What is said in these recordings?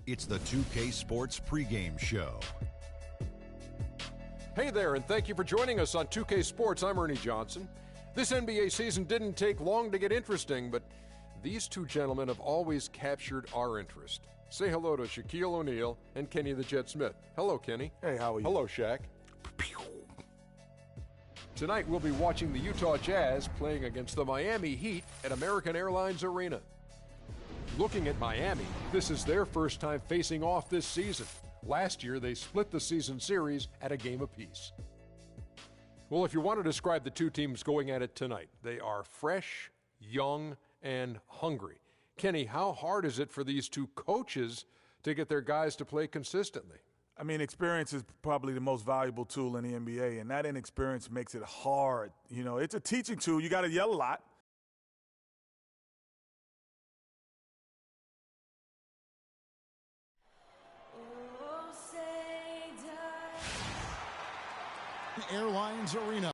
It's the 2K Sports pregame show. Hey there, and thank you for joining us on 2K Sports. I'm Ernie Johnson. This NBA season didn't take long to get interesting, but these two gentlemen have always captured our interest. Say hello to Shaquille O'Neal and Kenny the Jet Smith. Hello, Kenny. Hey, how are you? Hello, Shaq. Tonight we'll be watching the Utah Jazz playing against the Miami Heat at American Airlines Arena. Looking at Miami, this is their first time facing off this season. Last year, they split the season series at a game apiece. Well, if you want to describe the two teams going at it tonight, they are fresh, young, and hungry. Kenny, how hard is it for these two coaches to get their guys to play consistently? I mean, experience is probably the most valuable tool in the NBA, and that inexperience makes it hard. You know, it's a teaching tool. You got to yell a lot. Airlines Arena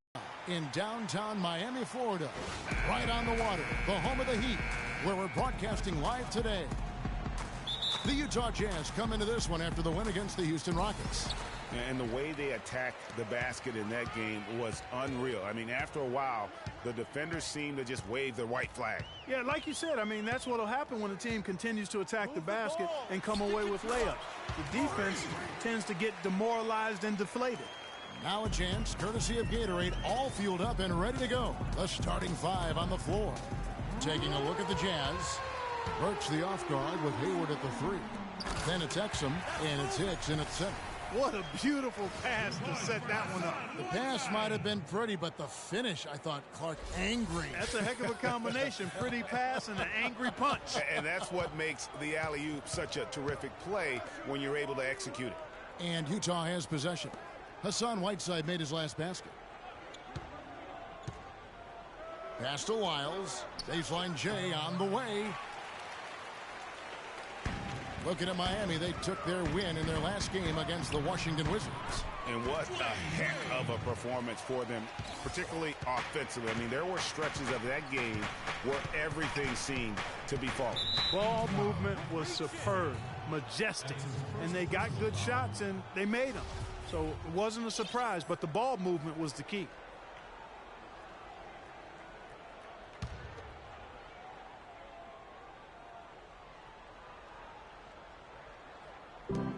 in downtown Miami, Florida, right on the water, the home of the Heat, where we're broadcasting live today. The Utah Jazz come into this one after the win against the Houston Rockets. And the way they attacked the basket in that game was unreal. I mean, after a while, the defenders seemed to just wave the white flag. Yeah, like you said, I mean, that's what will happen when a team continues to attack the basket and come away with layups. The defense tends to get demoralized and deflated. Now a chance, courtesy of Gatorade, all fueled up and ready to go. The starting five on the floor. Taking a look at the Jazz. Burks the off guard with Hayward at the three. Then it's Exum, and it's Hicks in at center. What a beautiful pass to set that one up. The pass might have been pretty, but the finish, I thought, Clark, angry. That's a heck of a combination. Pretty pass and an angry punch. And that's what makes the alley-oop such a terrific play when you're able to execute it. And Utah has possession. Hassan Whiteside made his last basket. Pass to Wiles. Baseline J on the way. Looking at Miami, they took their win in their last game against the Washington Wizards. And what a heck of a performance for them, particularly offensively. I mean, there were stretches of that game where everything seemed to be falling. Ball movement was superb, majestic, and they got good shots and they made them. So it wasn't a surprise, but the ball movement was the key.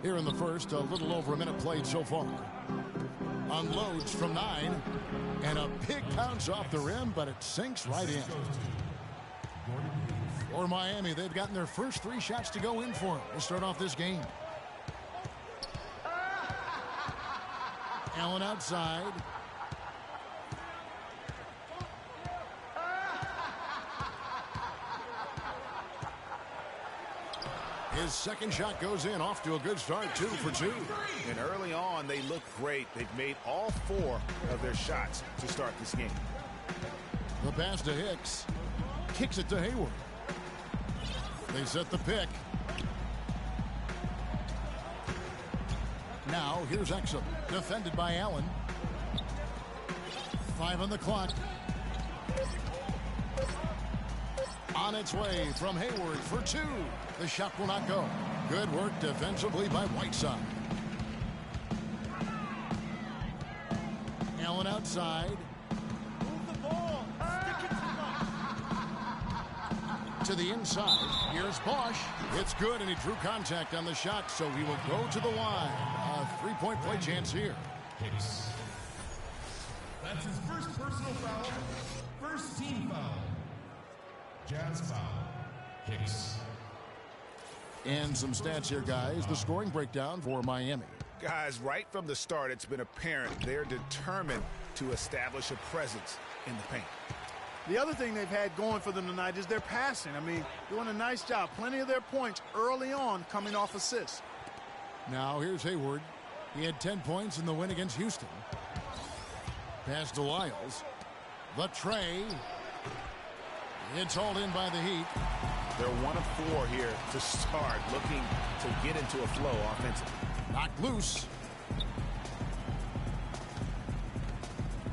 Here in the first, a little over a minute played so far. Unloads from 9, and a big bounce off the rim, but it sinks right in. For Miami, they've gotten their first 3 shots to go in for them to start off this game. Allen outside. His second shot goes in, off to a good start, 2 for 2. And early on, they look great. They've made all 4 of their shots to start this game. The pass to Hicks. Kicks it to Hayward. They set the pick. Now, here's Exum, defended by Allen. 5 on the clock. On its way from Hayward for 2. The shot will not go. Good work defensively by Whiteside. Allen outside. Move the ball. Stick it to the inside. Here's Bosch. It's good, and he drew contact on the shot, so he will go to the line. A 3-point play chance here. Hicks. That's his first personal foul. First team foul. Jazz foul. Hicks. And some stats here, guys. The scoring breakdown for Miami. Guys, right from the start, it's been apparent they're determined to establish a presence in the paint. The other thing they've had going for them tonight is their passing. I mean, doing a nice job. Plenty of their points early on coming off assists. Now here's Hayward. He had 10 points in the win against Houston. Pass to Wiles. The tray. It's hauled in by the Heat. They're 1 of 4 here to start, looking to get into a flow offensively. Knocked loose.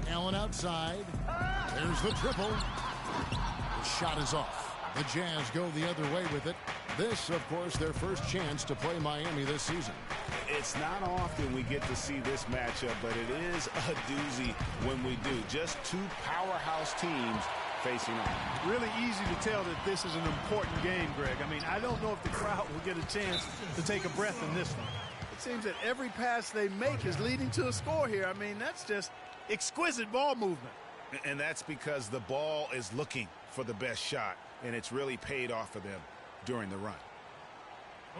Allen outside. There's the triple. The shot is off. The Jazz go the other way with it. This, of course, their first chance to play Miami this season. It's not often we get to see this matchup, but it is a doozy when we do. Just two powerhouse teams facing off. Really easy to tell that this is an important game, Greg. I mean, I don't know if the crowd will get a chance to take a breath in this one. It seems that every pass they make is leading to a score here. I mean, that's just exquisite ball movement. And that's because the ball is looking for the best shot, and it's really paid off for them during the run.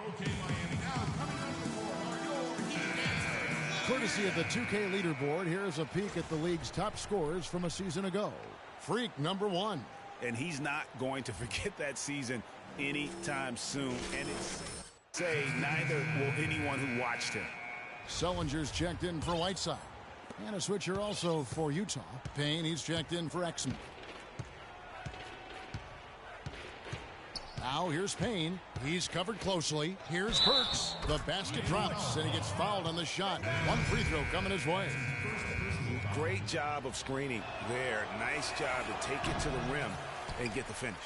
Okay, Miami, now coming on the floor are your Heat dancers. Courtesy of the 2K leaderboard, here's a peek at the league's top scorers from a season ago. Freak number 1. And he's not going to forget that season anytime soon. And it's say neither will anyone who watched him. Sullinger's checked in for Whiteside. And a switcher also for Utah. Payne, he's checked in for Exum. Now here's Payne. He's covered closely. Here's Burks. The basket drops, and he gets fouled on the shot. One free throw coming his way. Great job of screening there. Nice job to take it to the rim and get the finish.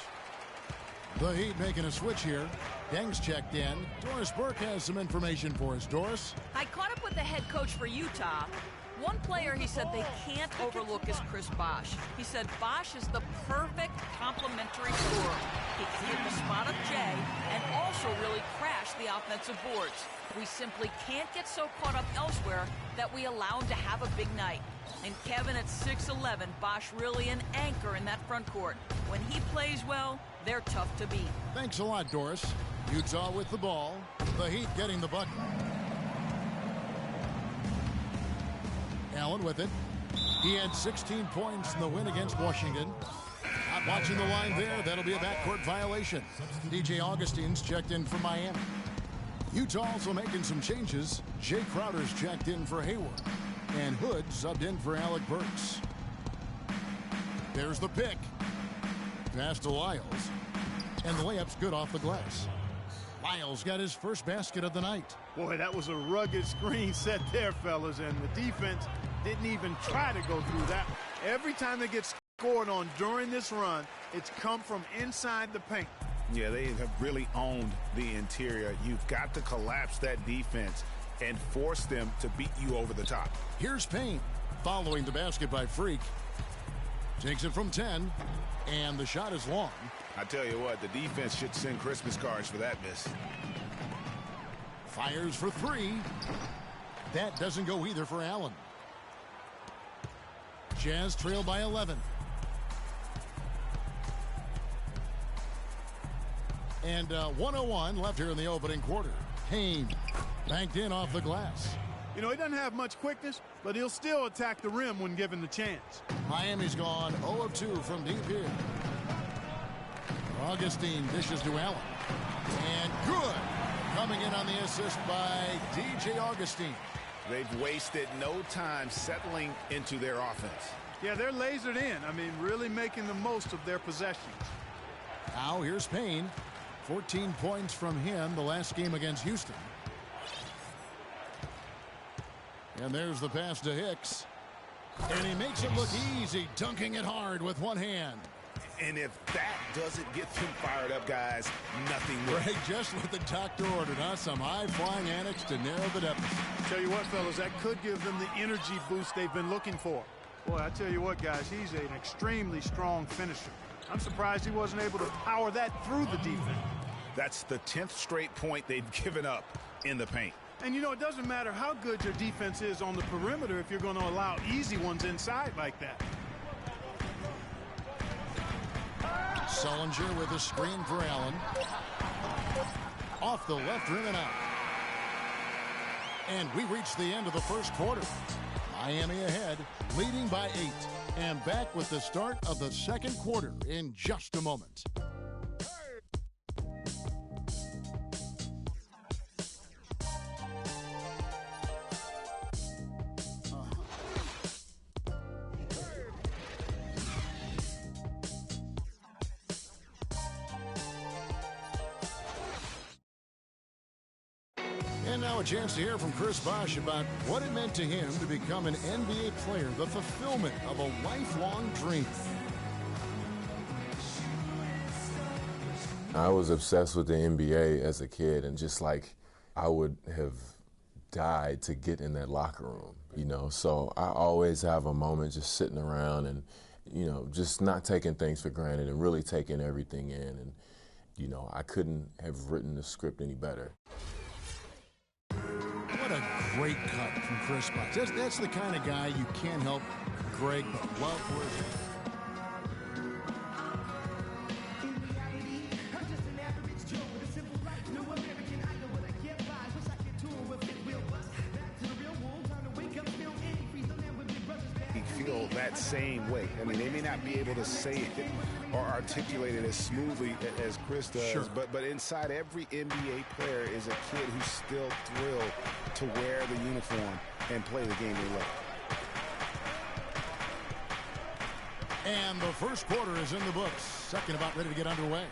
The Heat making a switch here. Deng's checked in. Doris Burke has some information for us. Doris? I caught up with the head coach for Utah. One player he said they can't overlook is Chris Bosh. He said Bosh is the perfect complementary scorer. He can hit the spot of Jay and also really crash the offensive boards. We simply can't get so caught up elsewhere that we allow him to have a big night. And Kevin at 6'11", Bosh really an anchor in that front court. When he plays well, they're tough to beat. Thanks a lot, Doris. Utah with the ball. The Heat getting the bucket. Allen with it. He had 16 points in the win against Washington. Not watching the line there. That'll be a backcourt violation. DJ Augustine's checked in for Miami. Utah also making some changes. Jay Crowder's checked in for Hayward. And Hood subbed in for Alec Burks. There's the pick. Pass to Lyles. And the layup's good off the glass. Lyles got his first basket of the night. Boy, that was a rugged screen set there, fellas, and the defense didn't even try to go through that. Every time they get scored on during this run, it's come from inside the paint. Yeah, they have really owned the interior. You've got to collapse that defense and force them to beat you over the top. Here's Payne following the basket by Freak. Takes it from 10, and the shot is long. I tell you what, the defense should send Christmas cards for that miss. Fires for 3. That doesn't go either for Allen. Jazz trail by 11. And 1:01 left here in the opening quarter. Payne banked in off the glass. You know, he doesn't have much quickness, but he'll still attack the rim when given the chance. Miami's gone 0 of 2 from deep here. Augustine dishes to Allen. And good. Coming in on the assist by DJ Augustine. They've wasted no time settling into their offense. Yeah, they're lasered in. I mean, really making the most of their possessions. Now here's Payne. 14 points from him the last game against Houston. And there's the pass to Hicks. And he makes it look easy, dunking it hard with one hand. And if that doesn't get them fired up, guys, nothing will. Right, just what the doctor ordered, huh? Some high-flying antics to narrow the deficit. Tell you what, fellas, that could give them the energy boost they've been looking for. Boy, I tell you what, guys, he's an extremely strong finisher. I'm surprised he wasn't able to power that through the defense. That's the 10th straight point they've given up in the paint. And, you know, it doesn't matter how good your defense is on the perimeter if you're going to allow easy ones inside like that. Sullinger with a screen for Allen. Off the left rim and out. And we reach the end of the first quarter. Miami ahead, leading by 8. And back with the start of the second quarter in just a moment. And now a chance to hear from Chris Bosh about what it meant to him to become an NBA player, the fulfillment of a lifelong dream. I was obsessed with the NBA as a kid, and just like I would have died to get in that locker room, you know. So I always have a moment just sitting around and, you know, just not taking things for granted and really taking everything in. And, you know, I couldn't have written the script any better. What a great cut from Chris Bosh. That's the kind of guy you can't help, Greg, but love working. Feel that same way. I mean, they may not be able to say it or articulate it as smoothly as Chris does, sure. but inside every NBA player is a kid who's still thrilled to wear the uniform and play the game they love. And the first quarter is in the books. Second about ready to get underway.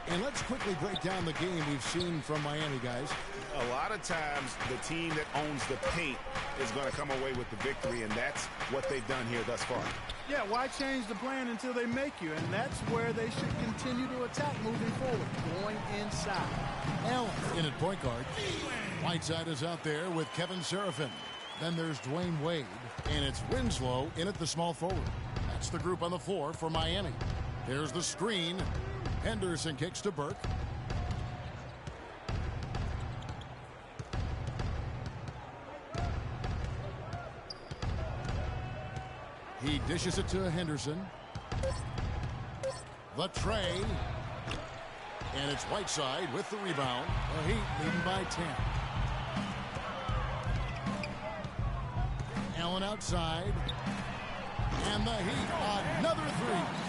And let's quickly break down the game we've seen from Miami, guys. A lot of times, the team that owns the paint is going to come away with the victory, and that's what they've done here thus far. Yeah, why change the plan until they make you? And that's where they should continue to attack moving forward, going inside. Allen in at point guard. Whiteside is out there with Kevin Seraphin. Then there's Dwayne Wade, and it's Winslow in at the small forward. That's the group on the floor for Miami. There's the screen. Henderson kicks to Burke. He dishes it to Henderson. The tray. And it's Whiteside with the rebound. The Heat leading by 10. Allen outside. And the Heat, another three.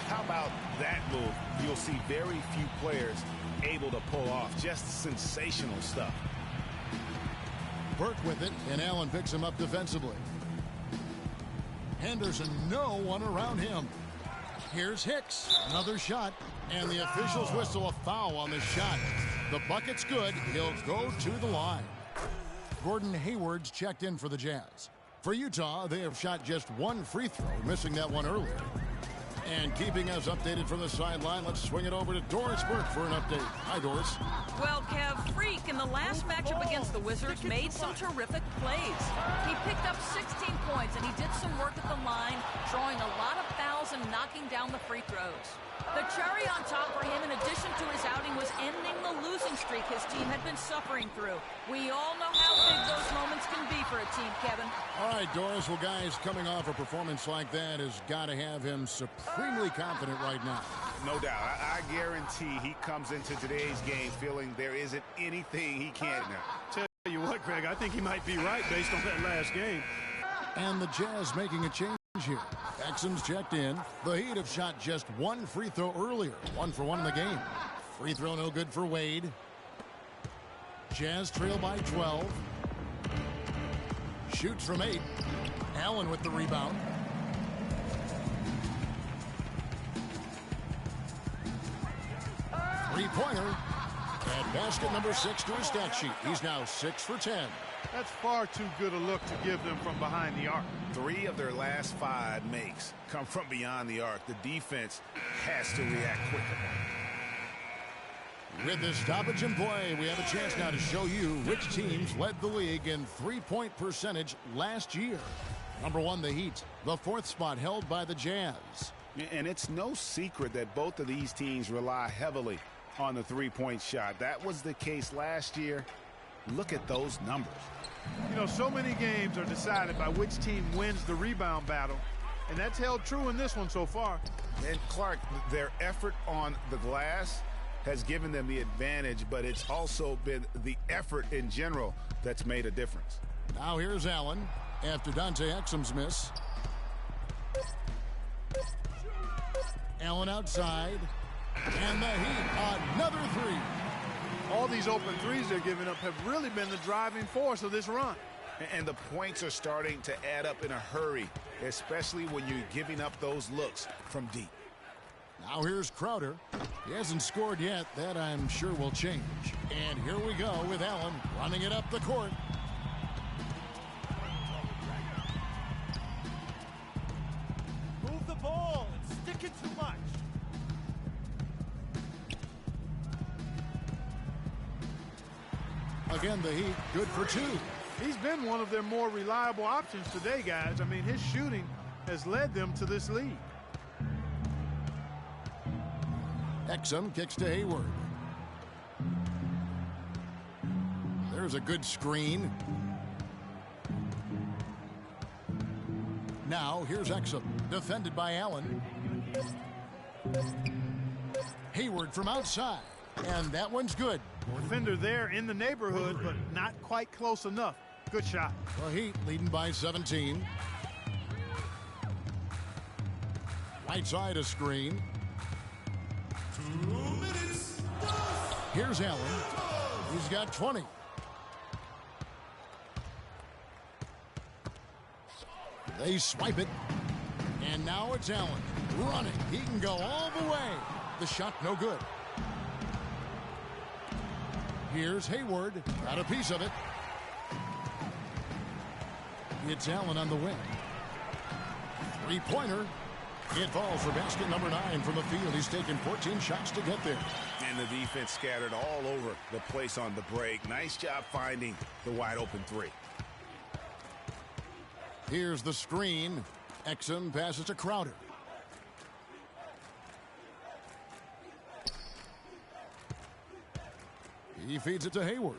How about that move? You'll see very few players able to pull off just sensational stuff. Burke with it, and Allen picks him up defensively. Henderson, no one around him. Here's Hicks, another shot, and the officials whistle a foul on the shot. The bucket's good. He'll go to the line. Gordon Hayward's checked in for the Jazz. For Utah, they have shot just one free throw, missing that one earlier. And keeping us updated from the sideline, let's swing it over to Doris Burke for an update. Hi, Doris. Well, Kev, Freak in the last matchup against the Wizards made some terrific plays. He picked up 16 points, and he did some work at the line, drawing a lot of fouls and knocking down the free throws. The cherry on top for him, in addition to his outing, was ending the losing streak his team had been suffering through. We all know how big those moments can be for a team, Kevin. All right, Doris. Well, guys, coming off a performance like that has got to have him supremely confident right now. No doubt. I guarantee he comes into today's game feeling there isn't anything he can't now. Tell you what, Greg, I think he might be right based on that last game. And the Jazz making a change here. Exum's checked in. The Heat have shot just one free throw earlier. 1 for 1 in the game. Free throw no good for Wade. Jazz trail by 12. Shoots from 8. Allen with the rebound. Three-pointer. And basket number 6 to his stat sheet. He's now 6 for 10. That's far too good a look to give them from behind the arc. 3 of their last 5 makes come from beyond the arc. The defense has to react quicker. With this stoppage in play, we have a chance now to show you which teams led the league in three-point percentage last year. Number 1, the Heat. The 4th spot held by the Jazz. And it's no secret that both of these teams rely heavily on the three-point shot. That was the case last year. Look at those numbers. You know, so many games are decided by which team wins the rebound battle, and that's held true in this one so far. And Clark, their effort on the glass has given them the advantage, but it's also been the effort in general that's made a difference. Now here's Allen after Dante Exum's miss. Allen outside, and the Heat, another three. All these open threes they're giving up have really been the driving force of this run. And the points are starting to add up in a hurry, especially when you're giving up those looks from deep. Now here's Crowder. He hasn't scored yet. That I'm sure will change. And here we go with Allen running it up the court. Move the ball and stick it too much. Again, the Heat good for 2. He's been one of their more reliable options today, guys. I mean, his shooting has led them to this lead. Exum kicks to Hayward. There's a good screen. Now here's Exum, defended by Allen. Hayward from outside, and that one's good. Defender there in the neighborhood, but not quite close enough. Good shot. The Heat leading by 17. Right side a screen. 2 minutes. Here's Allen. He's got 20. They swipe it. And now it's Allen running. He can go all the way. The shot no good. Here's Hayward. Got a piece of it. It's Allen on the wing. Three-pointer. It falls for basket number 9 from the field. He's taken 14 shots to get there. And the defense scattered all over the place on the break. Nice job finding the wide open 3. Here's the screen. Exum passes to Crowder. He feeds it to Hayward.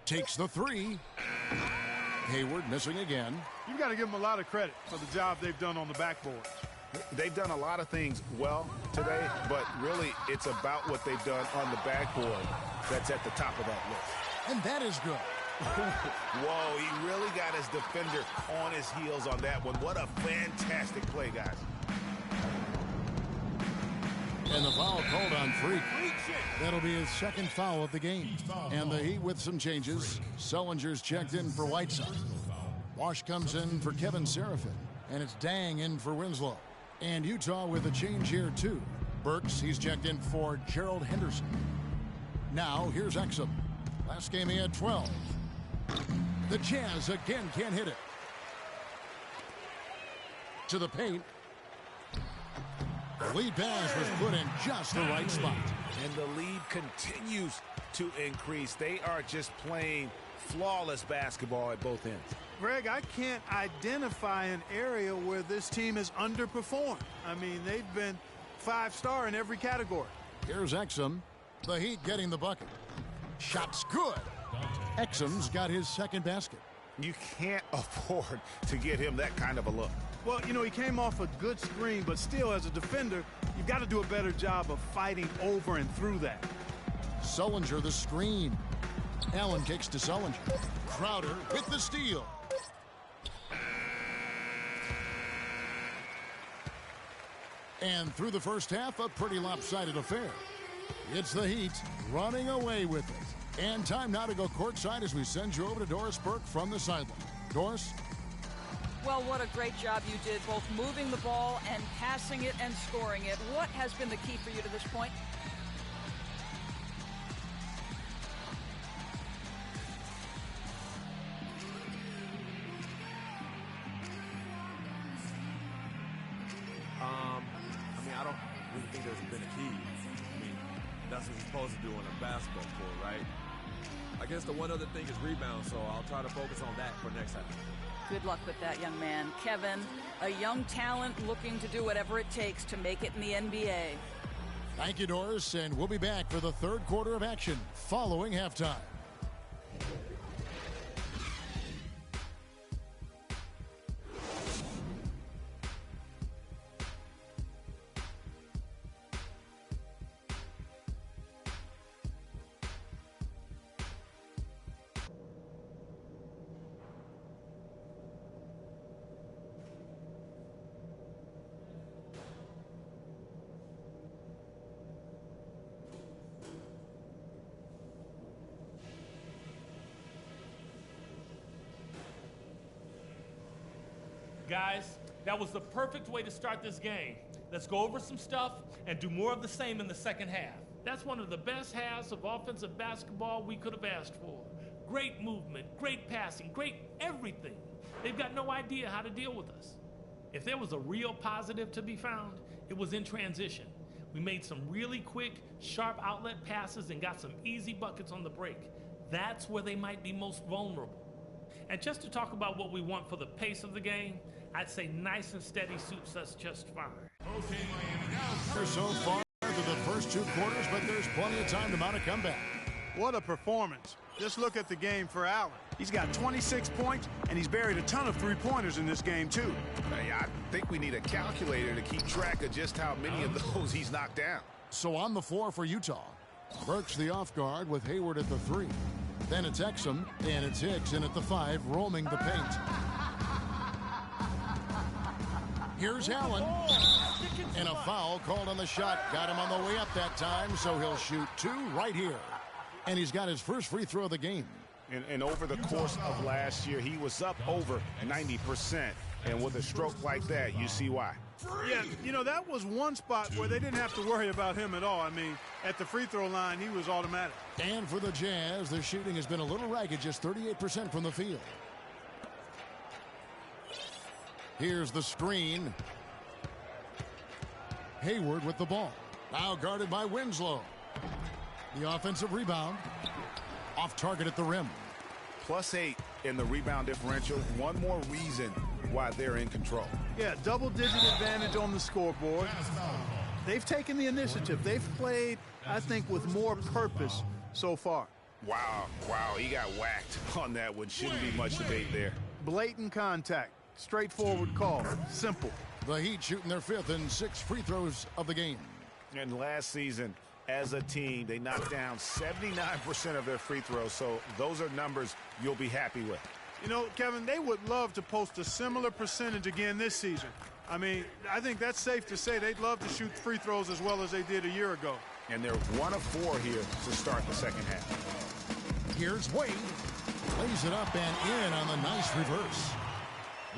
Takes the 3. Hayward missing again. You've got to give them a lot of credit for the job they've done on the backboard. They've done a lot of things well today, but really it's about what they've done on the backboard that's at the top of that list. And that is good. Whoa, he really got his defender on his heels on that one. What a fantastic play, guys. And the foul called on Freak. That'll be his second foul of the game. And the Heat with some changes. Sullinger's checked in for Whiteside. Wash comes in for Kevin Seraphin. And it's Dang in for Winslow. And Utah with a change here, too. Burks, he's checked in for Gerald Henderson. Now, here's Exum. Last game he had 12. The Jazz again can't hit it. To the paint. The lead pass was put in just the right spot. And the lead continues to increase. They are just playing flawless basketball at both ends. Greg, I can't identify an area where this team has underperformed. I mean, they've been 5-star in every category. Here's Exum. The Heat getting the bucket. Shot's good. Exum's got his second basket. You can't afford to get him that kind of a look. Well, you know, he came off a good screen, but still, as a defender, you've got to do a better job of fighting over and through that. Sullinger the screen. Allen kicks to Sullinger. Crowder with the steal. And through the first half, a pretty lopsided affair. It's the Heat running away with it. And time now to go courtside as we send you over to Doris Burke from the sideline. Doris? Well, what a great job you did, both moving the ball and passing it and scoring it. What has been the key for you to this point? I don't really think there's been a key. I mean, that's what you're supposed to do on a basketball court, right? I guess the one other thing is rebound, so I'll try to focus on that for next time. Good luck with that, young man. Kevin, a young talent looking to do whatever it takes to make it in the NBA. Thank you, Doris, and we'll be back for the third quarter of action following halftime. Guys, that was the perfect way to start this game. Let's go over some stuff and do more of the same in the second half. That's one of the best halves of offensive basketball we could have asked for. Great movement, great passing, great everything. They've got no idea how to deal with us. If there was a real positive to be found, it was in transition. We made some really quick, sharp outlet passes and got some easy buckets on the break. That's where they might be most vulnerable. And just to talk about what we want for the pace of the game, I'd say nice and steady suits us just fine. Okay, Miami, now They're so far into the first 2 quarters, but there's plenty of time to mount a comeback. What a performance. Just look at the game for Allen. He's got 26 points, and he's buried a ton of three-pointers in this game, too. Hey, I think we need a calculator to keep track of just how many of those he's knocked down. So on the floor for Utah, Burks the off guard with Hayward at the 3. Then it's Exum, and it's Hicks in at the 5, roaming the paint. Here's Allen. And a foul called on the shot. Got him on the way up that time, so he'll shoot 2 right here. And he's got his first free throw of the game. And over the course of last year, he was up over 90%. And with a stroke like that, you see why. Yeah, you know, that was one spot where they didn't have to worry about him at all. I mean, at the free throw line, he was automatic. And for the Jazz, their shooting has been a little ragged, just 38% from the field. Here's the screen. Hayward with the ball. Now guarded by Winslow. The offensive rebound. Off target at the rim. +8 in the rebound differential. One more reason why they're in control. Yeah, double-digit advantage on the scoreboard. They've taken the initiative. They've played, I think, with more purpose so far. Wow, he got whacked on that one. Shouldn't be much debate there. Blatant contact. Straightforward call. Simple. The Heat shooting their 5th and 6th free throws of the game. And last season, as a team, they knocked down 79% of their free throws, so those are numbers you'll be happy with. You know, Kevin, they would love to post a similar percentage again this season. I mean, I think that's safe to say they'd love to shoot free throws as well as they did a year ago. And they're 1 of 4 here to start the second half. Here's Wade. Lays it up and in on the nice reverse.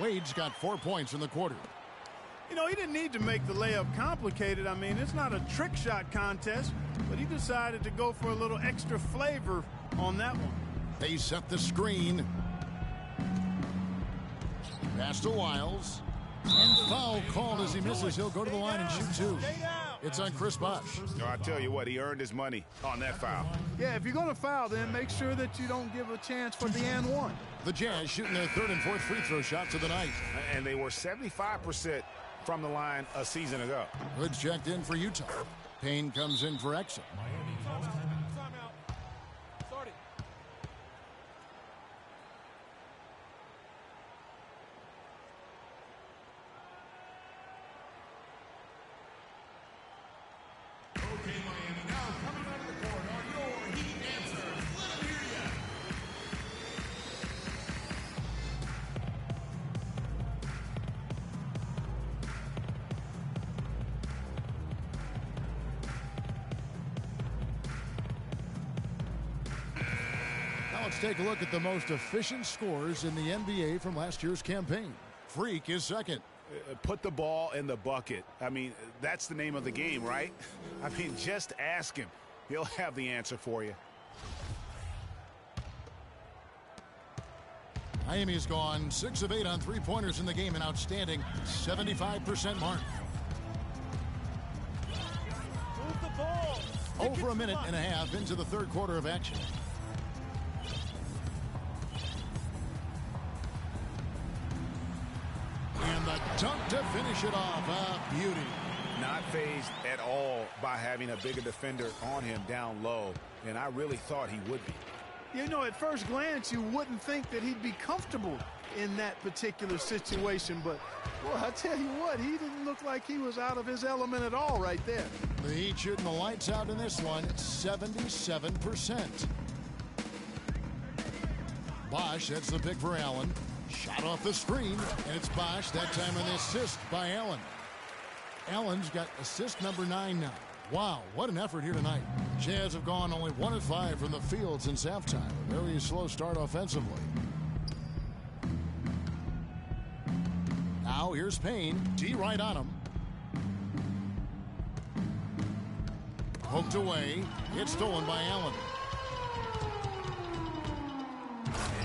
Wade's got 4 points in the quarter. You know, he didn't need to make the layup complicated. I mean, it's not a trick shot contest, but he decided to go for a little extra flavor on that one. They set the screen. Pass to Wiles. And foul called as he misses. He'll go to the line and shoot 2. It's on Chris Bosh. No, I tell you what, he earned his money on that foul. Yeah, if you're going to foul, then make sure that you don't give a chance for the and one. The Jazz shooting their 3rd and 4th free throw shots of the night. And they were 75% from the line a season ago. Hood's checked in for Utah. Payne comes in for Exum. Okay, Miami, now coming out of the court are your Heat answers. Let them hear ya. Now let's take a look at the most efficient scores in the NBA from last year's campaign. Freak is second. Put the ball in the bucket. I mean, that's the name of the game, right? I mean, just ask him. He'll have the answer for you. Miami's gone 6 of 8 on three-pointers in the game, an outstanding 75% mark. Move the ball. Over a minute and a half into the 3rd quarter of action. And the dunk to finish it off. A beauty. Not fazed at all by having a bigger defender on him down low, and I really thought he would be. You know, at first glance, you wouldn't think that he'd be comfortable in that particular situation, but, well, I tell you what, he didn't look like he was out of his element at all right there. The Heat shooting the lights out in this one, 77%. Bosh sets the pick for Allen. Shot off the screen, and it's Bosh, that time on the assist by Allen. Allen's got assist number 9 now. Wow, what an effort here tonight. Jazz have gone only 1 of 5 from the field since halftime. A very slow start offensively. Now here's Payne. D right on him. Poked away. It's stolen by Allen.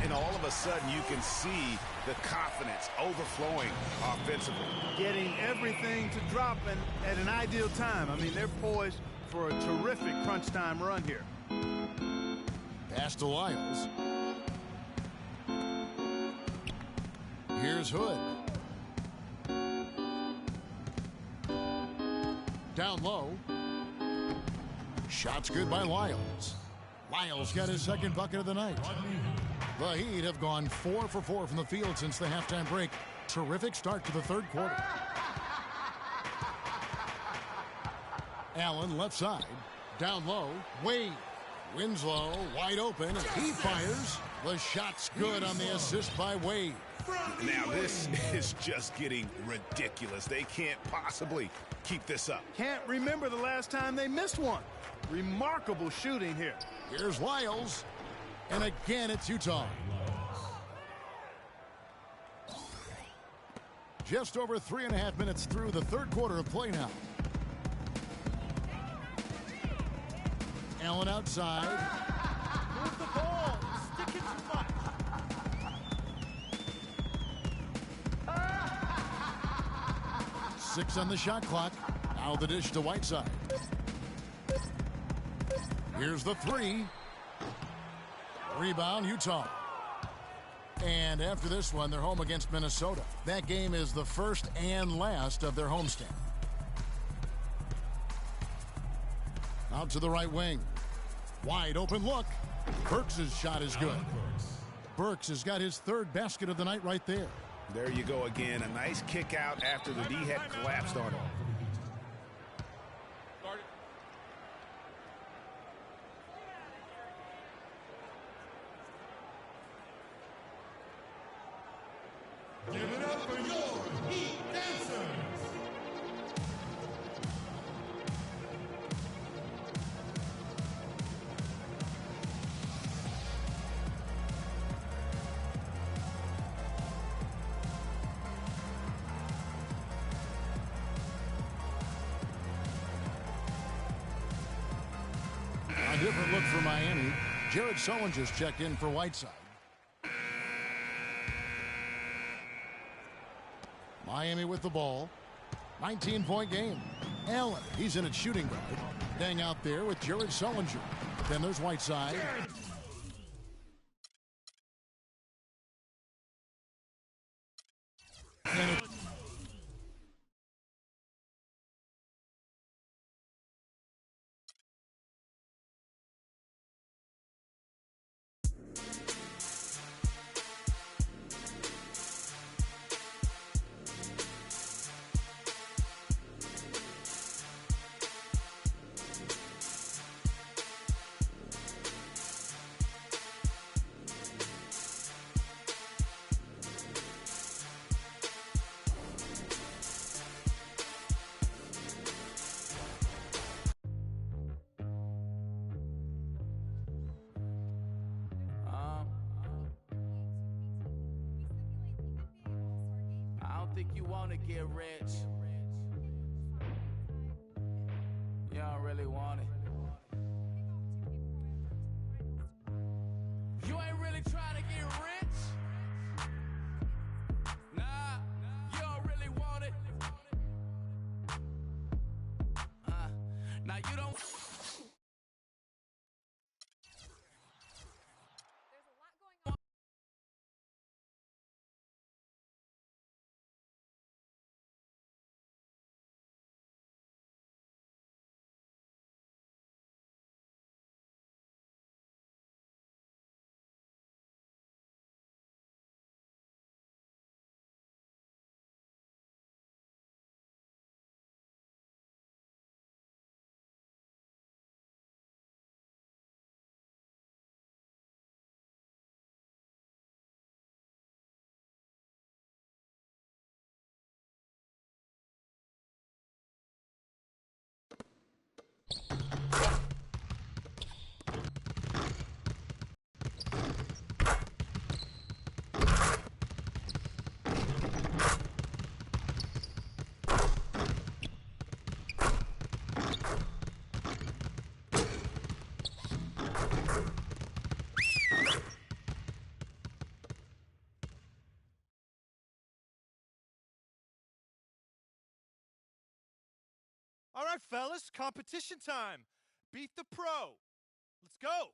And all of a sudden you can see the confidence overflowing offensively. Getting everything to drop at an ideal time. I mean, they're poised for a terrific crunch time run here. Pass to Lyles. Here's Hood. Down low. Shot's good by Lyles. Lyles got his second bucket of the night. The Heat have gone 4 for 4 from the field since the halftime break. Terrific start to the third quarter. Allen left side. Down low. Wade. Winslow wide open. He fires. The shot's good on the assist by Wade. Now this is just getting ridiculous. They can't possibly keep this up. Can't remember the last time they missed one. Remarkable shooting here. Here's Lyles. And again, it's Utah. Just over 3.5 minutes through the third quarter of play now. Allen outside. Move the ball. Stick it too much. Six on the shot clock. Now the dish to Whiteside. Here's the three. Rebound, Utah. And after this one, they're home against Minnesota. That game is the first and last of their homestand. Out to the right wing. Wide open look. Burks' shot is good. Burks has got his third basket of the night right there. There you go again. A nice kick out after the D had collapsed on him. Give it up for your Heat dancers. A different look for Miami. Jared Sullinger's checked in for Whiteside. Miami with the ball. 19-point game. Allen, he's in at shooting guard. Staying out there with Jared Sullinger. Then there's Whiteside. And I don't think you want to get rich. You don't really want it. You ain't really trying to get rich. Nah, you don't really want it. Now you don't. All right, fellas, competition time. Beat the pro. Let's go.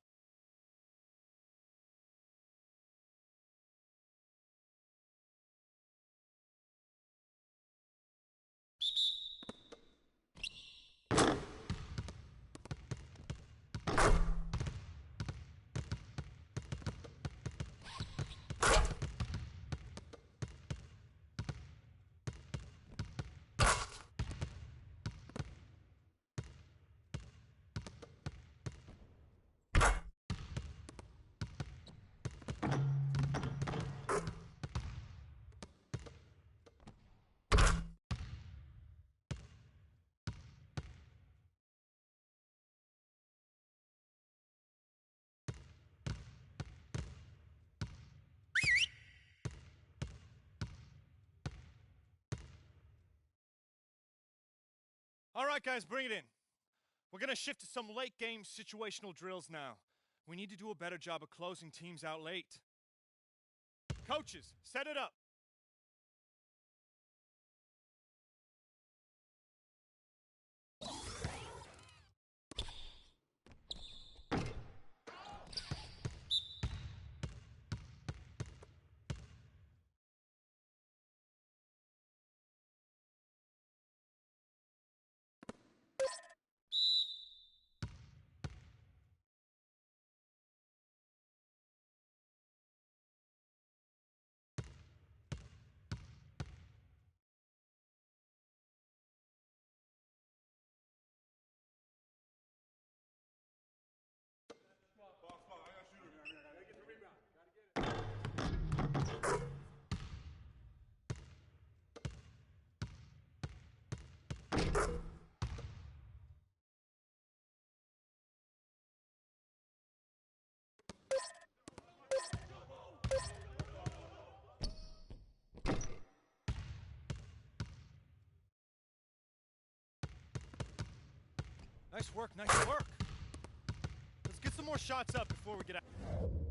All right, guys, bring it in. We're going to shift to some late game situational drills now. We need to do a better job of closing teams out late. Coaches, set it up. Nice work, nice work. Let's get some more shots up before we get out.